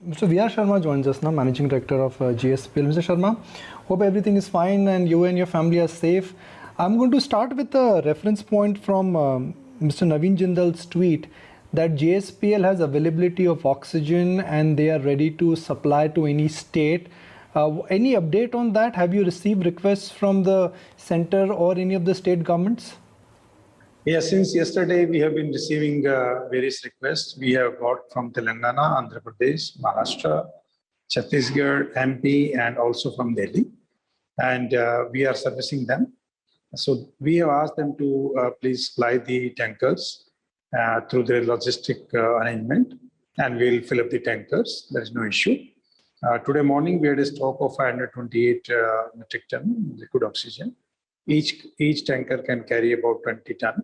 Mr. V R Sharma joins us now, Managing Director of JSPL. Mr. Sharma, hope everything is fine and you and your family are safe. I'm going to start with a reference point from Mr. Naveen Jindal's tweet that JSPL has availability of oxygen and they are ready to supply to any state. Any update on that? Have you received requests from the center or any of the state governments? Yes, since yesterday we have been receiving various requests. We have got from Telangana, Andhra Pradesh, Maharashtra, Chhattisgarh, MP, and also from Delhi. And we are servicing them. So we have asked them to please fly the tankers through the logistic arrangement, and we'll fill up the tankers. There is no issue. Today morning, we had a stock of 528 metric ton liquid oxygen. Each tanker can carry about 20 ton.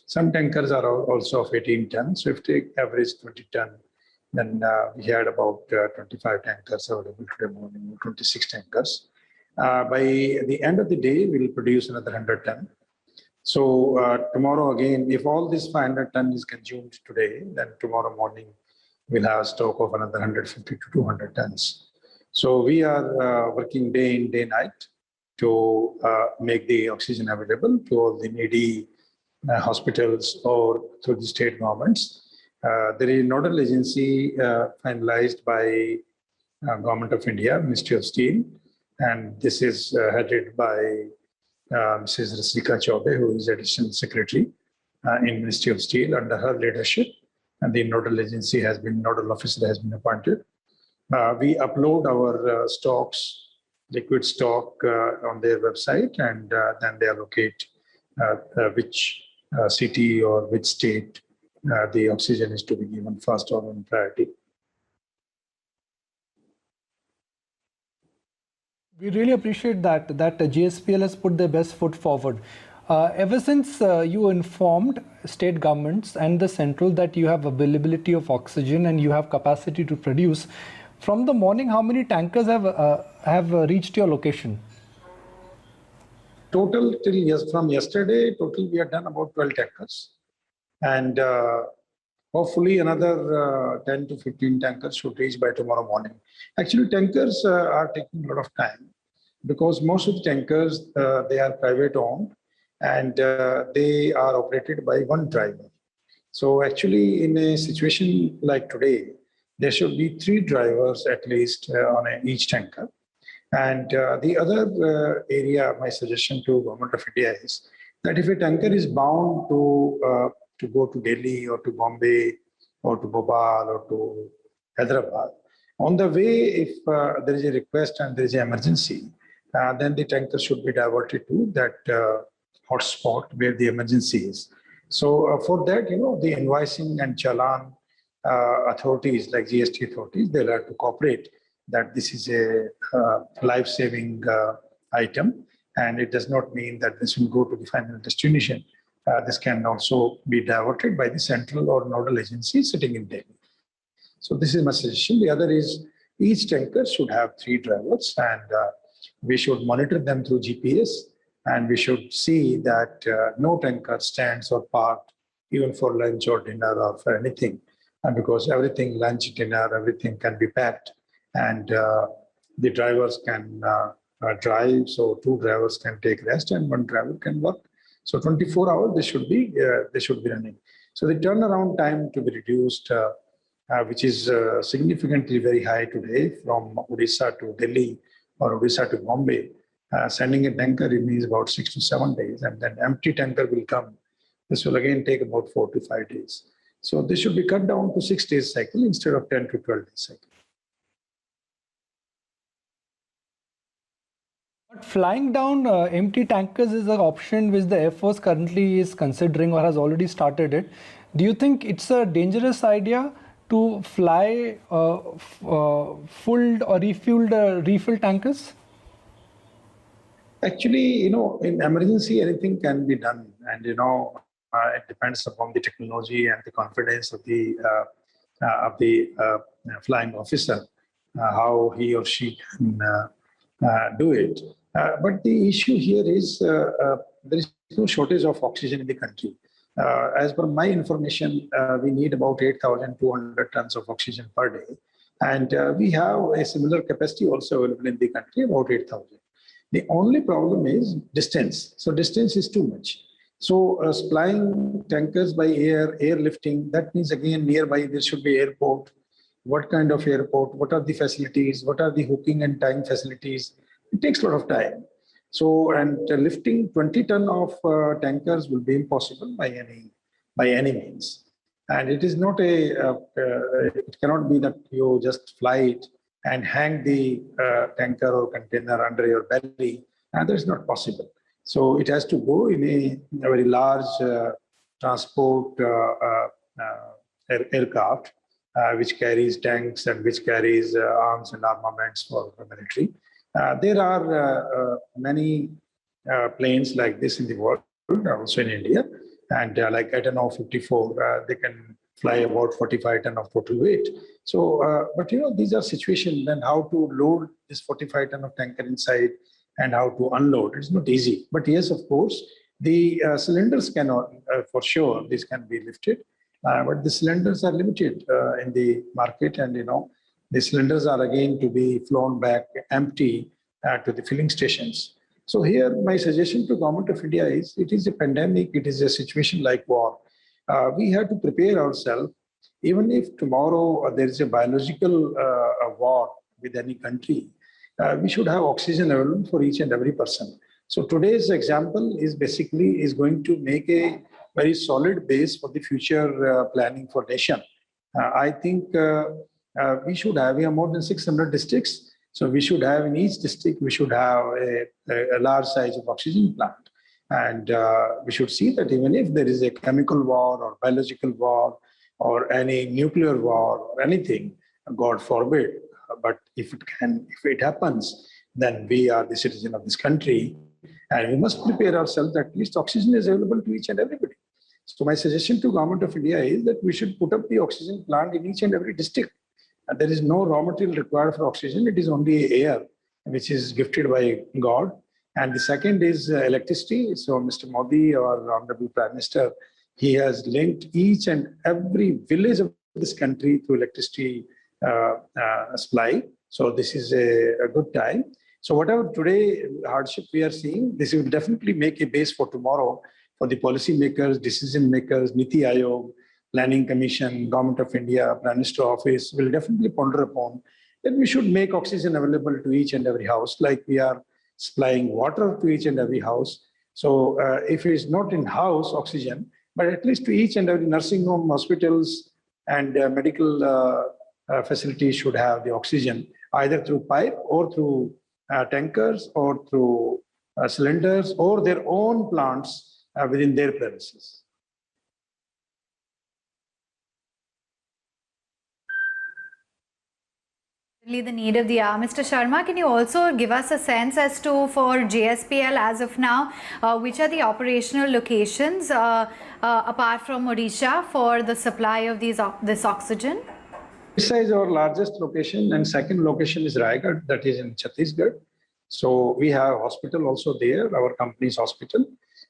Some tankers are also of 18 tons. So if they average 20 ton, then we had about 25 tankers available today morning, 26 tankers. By the end of the day, we will produce another 100 ton. So tomorrow again, if all this 500 ton is consumed today, then tomorrow morning we'll have a stock of another 150 to 200 tons. So we are working day in, day night to make the oxygen available to all the needy hospitals or through the state governments. There is a nodal agency finalized by Government of India, Ministry of Steel, and this is headed by Mrs. Rasika Chaube, who is Additional Secretary in Ministry of Steel. Under her leadership, and the nodal officer has been appointed. We upload our stocks, liquid stock on their website, and then they allocate which city or which state the oxygen is to be given first or on priority. We really appreciate that JSPL has put their best foot forward. Ever since you informed state governments and the central that you have availability of oxygen and you have capacity to produce, from the morning, how many tankers have reached your location? Total from yesterday, we have done about 12 tankers. And hopefully another 10 to 15 tankers should reach by tomorrow morning. Actually, tankers are taking a lot of time because most of the tankers, they are private owned and they are operated by one driver. So actually in a situation like today, there should be 3 drivers at least on each tanker. And the other area, my suggestion to Government of India is that if a tanker is bound to go to Delhi or to Bombay or to Bhopal or to Hyderabad, on the way, if there is a request and there is an emergency, then the tanker should be diverted to that hotspot where the emergency is. So for that, the invoicing and challan authorities like GST authorities, they'll have to cooperate that this is a life-saving item, and it does not mean that this will go to the final destination. This can also be diverted by the central or nodal agency sitting in Delhi. So this is my suggestion. The other is each tanker should have 3 drivers, and we should monitor them through GPS, and we should see that no tanker stands or parked even for lunch or dinner or for anything, because everything, lunch, dinner, everything can be packed, and the drivers can drive. So 2 drivers can take rest and 1 driver can work. So 24 hours they should be running. So the turnaround time to be reduced, which is significantly very high today from Odisha to Delhi or Odisha to Bombay. Sending a tanker, it means about 6 to 7 days, and then empty tanker will come. This will again take about 4 to 5 days. So this should be cut down to 6 days cycle instead of 10 to 12 days cycle. But flying down empty tankers is an option which the Air Force currently is considering or has already started it. Do you think it's a dangerous idea to fly full or refilled tankers? Actually, in emergency, anything can be done, and it depends upon the technology and the confidence of the flying officer, how he or she can do it. But the issue here is there is no shortage of oxygen in the country. As per my information, we need about 8,200 tons of oxygen per day. And we have a similar capacity also available in the country, about 8,000. The only problem is distance. So distance is too much. So supplying tankers by air, airlifting, that means again nearby there should be airport. What kind of airport? What are the facilities? What are the hooking and tying facilities? It takes a lot of time. So, and lifting 20 ton of tankers will be impossible by any means. And it is not it cannot be that you just fly it and hang the tanker or container under your belly, and that is not possible. So it has to go in a very large transport aircraft, which carries tanks and which carries arms and armaments for the military. There are many planes like this in the world, also in India, and like Ethanol 54, they can fly about 45 ton of total weight. So, but these are situations then how to load this 45 ton of tanker inside and how to unload. It's not easy. But yes, of course, the cylinders cannot, for sure, this can be lifted. But the cylinders are limited in the market, and the cylinders are again to be flown back empty to the filling stations. So here, my suggestion to Government of India is: it is a pandemic, it is a situation like war. We have to prepare ourselves. Even if tomorrow there is a biological war with any country, we should have oxygen available for each and every person. So today's example is basically going to make a very solid base for the future planning for nation. I think we should have, we have more than 600 districts. So we should have in each district, we should have a large size of oxygen plant. And we should see that even if there is a chemical war or biological war or any nuclear war or anything, God forbid, but if it happens, then we are the citizen of this country, and we must prepare ourselves that at least oxygen is available to each and everybody. So my suggestion to Government of India is that we should put up the oxygen plant in each and every district. And there is no raw material required for oxygen. It is only air, which is gifted by God. And the second is electricity. So Mr. Modi, our Honorable Prime Minister, he has linked each and every village of this country to electricity supply. So this is a good time. So whatever today hardship we are seeing, this will definitely make a base for tomorrow for the policy makers, decision makers, Niti Aayog, Planning Commission, Government of India, Prime Minister Office will definitely ponder upon that we should make oxygen available to each and every house, like we are supplying water to each and every house. So if it is not in house oxygen, but at least to each and every nursing home, hospitals, and medical facilities should have the oxygen either through pipe or through tankers or through cylinders or their own plants within their premises. The need of the hour. Mr. Sharma, can you also give us a sense as to, for JSPL as of now, which are the operational locations apart from Odisha for the supply of this oxygen? Odisha is our largest location, and second location is Raigad, that is in Chhattisgarh. So we have hospital also there, our company's hospital.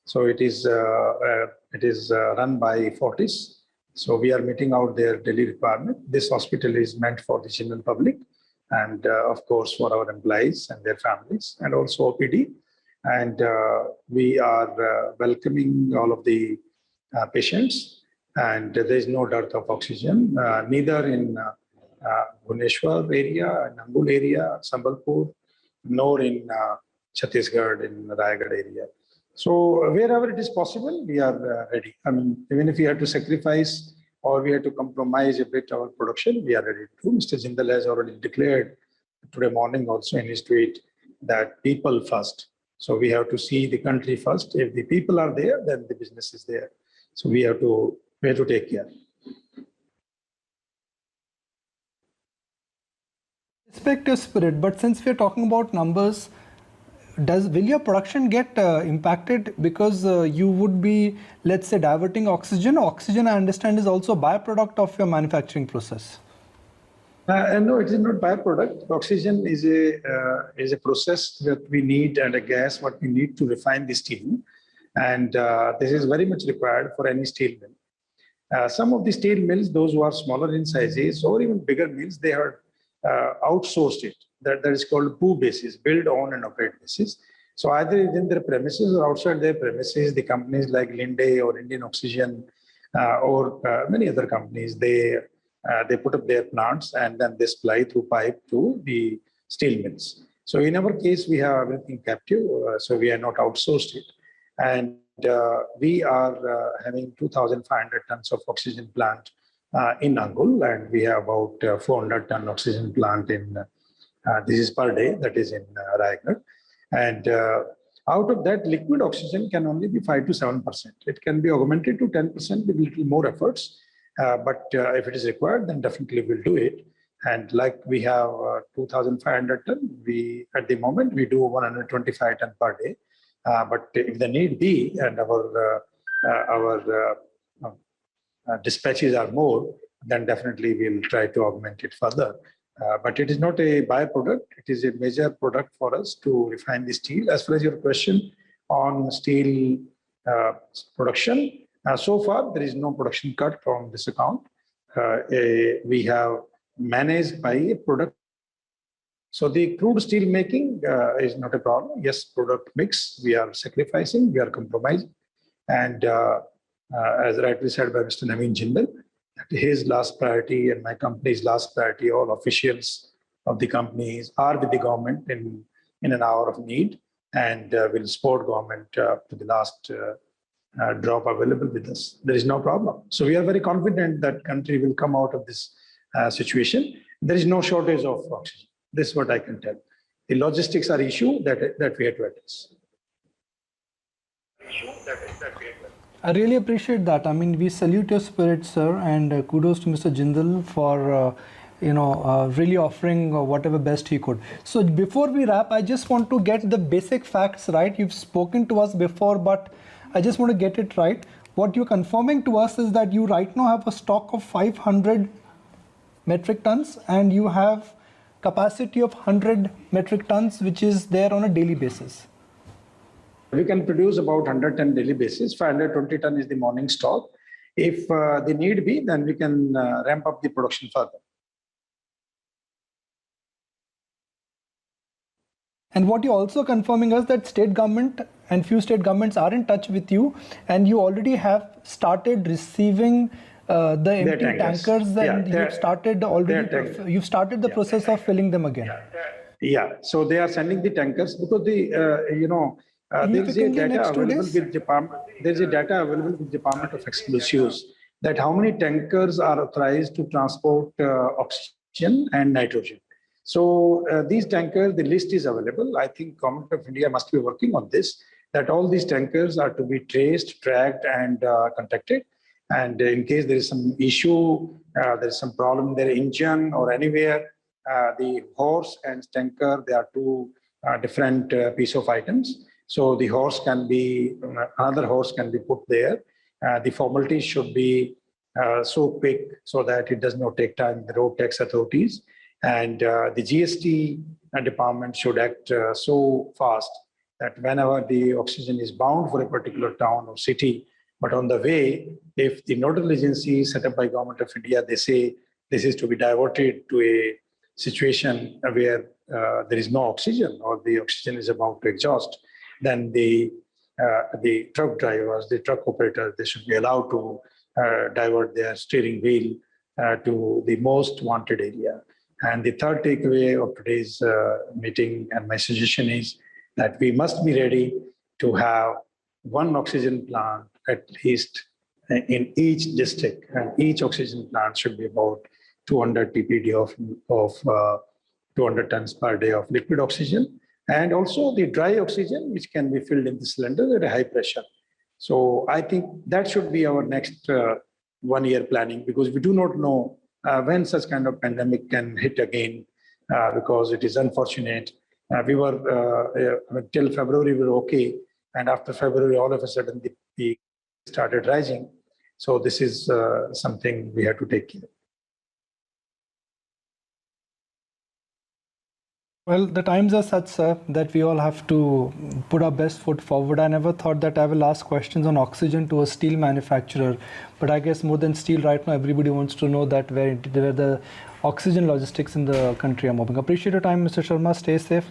So it is run by Fortis. So we are meeting out their daily requirement. This hospital is meant for the general public, and of course for our employees and their families, and also OPD. And we are welcoming all of the patients, and there is no dearth of oxygen, neither in Bhubaneswar area, and Angul area, Sambalpur, nor in Chhattisgarh in Raigad area. So wherever it is possible, we are ready. I mean, even if we have to sacrifice or we have to compromise a bit our production, we are ready to. Mr. Jindal has already declared today morning also in his tweet that people first. So we have to see the country first. If the people are there, then the business is there. So we have to take care. Respect your spirit, but since we're talking about numbers, will your production get impacted because you would be, let's say, diverting oxygen? Oxygen, I understand, is also a byproduct of your manufacturing process. No, it is not byproduct. Oxygen is a process that we need, and a gas what we need to refine the steel, and this is very much required for any steel mill. Some of the steel mills, those who are smaller in sizes or even bigger mills, they have outsourced it. That is called BOO basis, build, own, and operate basis. So either within their premises or outside their premises, the companies like Linde or Indian Oxygen or many other companies, they put up their plants and then they supply through pipe to the steel mills. So in our case, we have everything captive, so we are not outsourced it. And we are having 2,500 tons of oxygen plant in Angul, and we have about 400 ton oxygen plant in, this is per day, that is in Raigad. And out of that, liquid oxygen can only be 5 to 7%. It can be augmented to 10% with little more efforts. But if it is required, then definitely we'll do it. And like we have 2,500 ton, at the moment we do 125 ton per day. But if the need be and our dispatches are more, then definitely we'll try to augment it further. But it is not a byproduct. It is a major product for us to refine the steel. As far as your question on steel production, so far there is no production cut on this account. We have managed by a product. So the crude steel making is not a problem. Yes, product mix, we are sacrificing, we are compromising. And as rightly said by Mr. Naveen Jindal, his last priority and my company's last priority, all officials of the companies are with the government in an hour of need, and will support government to the last drop available with us. There is no problem. So we are very confident that country will come out of this situation. There is no shortage of oxygen. This is what I can tell. The logistics are issue that we have to address. I really appreciate that. I mean, we salute your spirit, sir, and kudos to Mr. Jindal for, really offering whatever best he could. So before we wrap, I just want to get the basic facts right. You've spoken to us before, but I just want to get it right. What you're confirming to us is that you right now have a stock of 500 metric tons and you have capacity of 100 metric tons, which is there on a daily basis. We can produce about 110 daily basis. 520 ton is the morning stock. If the need be, then we can ramp up the production further. And what you're also confirming us that state government and few state governments are in touch with you, and you already have started receiving the empty tankers, and you've started already. You've started the process of filling them again. Yeah. So they are sending the tankers because there is a data available with Department. There is a data available with Department of Explosives that how many tankers are authorized to transport oxygen and nitrogen. So these tankers, the list is available. I think Government of India must be working on this, that all these tankers are to be traced, tracked, and contacted. And in case there is some issue, there is some problem in their engine or anywhere, the horse and tanker, they are two different piece of items. So the horse can be, another horse can be put there. The formalities should be so quick so that it does not take time, the road tax authorities. And the GST department should act so fast that whenever the oxygen is bound for a particular town or city, but on the way, if the nodal agency set up by Government of India, they say this is to be diverted to a situation where there is no oxygen or the oxygen is about to exhaust, then the truck drivers, the truck operators, they should be allowed to divert their steering wheel to the most wanted area. And the third takeaway of today's meeting and my suggestion is that we must be ready to have one oxygen plant at least in each district, and each oxygen plant should be about 200 ppd of 200 tons per day of liquid oxygen, and also the dry oxygen, which can be filled in the cylinders at a high pressure. So I think that should be our next 1 year planning, because we do not know when such kind of pandemic can hit again, because it is unfortunate. We were, till February, we were okay. And after February, all of a sudden, the peak started rising. So this is something we have to take care of. Well, the times are such, sir, that we all have to put our best foot forward. I never thought that I will ask questions on oxygen to a steel manufacturer, but I guess more than steel right now, everybody wants to know that where the oxygen logistics in the country are moving. Appreciate your time, Mr. Sharma. Stay safe.